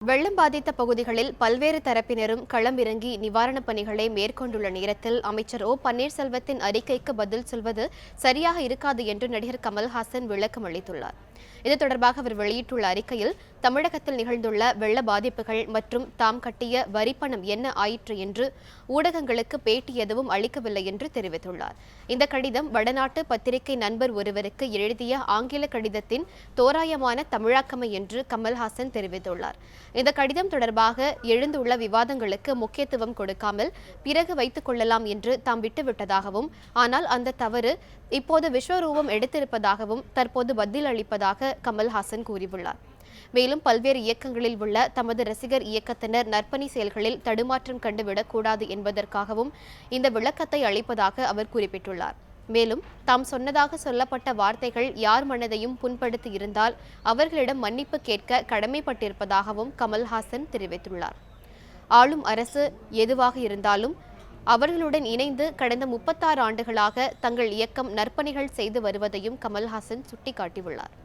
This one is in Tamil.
வெள்ளம் பாதித்த பகுதிகளில் பல்வேறு தரப்பினரும் களமிறங்கி நிவாரணப் பணிகளை மேற்கொண்டுள்ள நேரத்தில் அமைச்சர் ஓ பன்னீர்செல்வத்தின் அறிக்கைக்கு பதில் சொல்வது சரியாக இருக்காது என்று நடிகர் கமல்ஹாசன் விளக்கம் அளித்துள்ளார். இது தொடர்பாக அவர் வெளியிட்டுள்ள அறிக்கையில் தமிழகத்தில் நிகழ்ந்துள்ள வெள்ள பாதிப்புகள் மற்றும் தாம் கட்டிய வரிப்பணம் என்ன ஆயிற்று என்று ஊடகங்களுக்கு பேட்டி எதுவும் அளிக்கவில்லை என்று தெரிவித்துள்ளார். இந்த கடிதம் வடநாட்டு பத்திரிகை நண்பர் ஒருவருக்கு எழுதிய ஆங்கில கடிதத்தின் தோராயமான தமிழாக்கமை என்று கமல்ஹாசன் தெரிவித்துள்ளார். இந்த கடிதம் தொடர்பாக எழுந்துள்ள விவாதங்களுக்கு முக்கியத்துவம் கொடுக்காமல் பிறகு வைத்துக் கொள்ளலாம் என்று தாம் விட்டுவிட்டதாகவும், ஆனால் அந்த தவறு இப்போது விஸ்வரூபம் எடுத்திருப்பதாகவும் தற்போது பதில் அளிப்பதாக கமல்ஹாசன் கூறியுள்ளார். மேலும் பல்வேறு இயக்கங்களில் உள்ள தமது ரசிகர் இயக்கத்தினர் நற்பணி செயல்களில் தடுமாற்றம் கண்டுவிடக்கூடாது என்பதற்காகவும் இந்த விளக்கத்தை அளிப்பதாக அவர் குறிப்பிட்டுள்ளார். மேலும் தாம் சொன்னதாக சொல்லப்பட்ட வார்த்தைகள் யார் மனதையும் புண்படுத்தி இருந்தால் அவர்களிடம் மன்னிப்பு கேட்க கடமைப்பட்டிருப்பதாகவும் கமல்ஹாசன் தெரிவித்துள்ளார். ஆளும் அரசு எதுவாக இருந்தாலும் அவர்களுடன் இணைந்து கடந்த 36 ஆண்டுகளாக தங்கள் இயக்கம் நற்பணிகள் செய்து வருவதையும் கமல்ஹாசன் சுட்டிக்காட்டியுள்ளார்.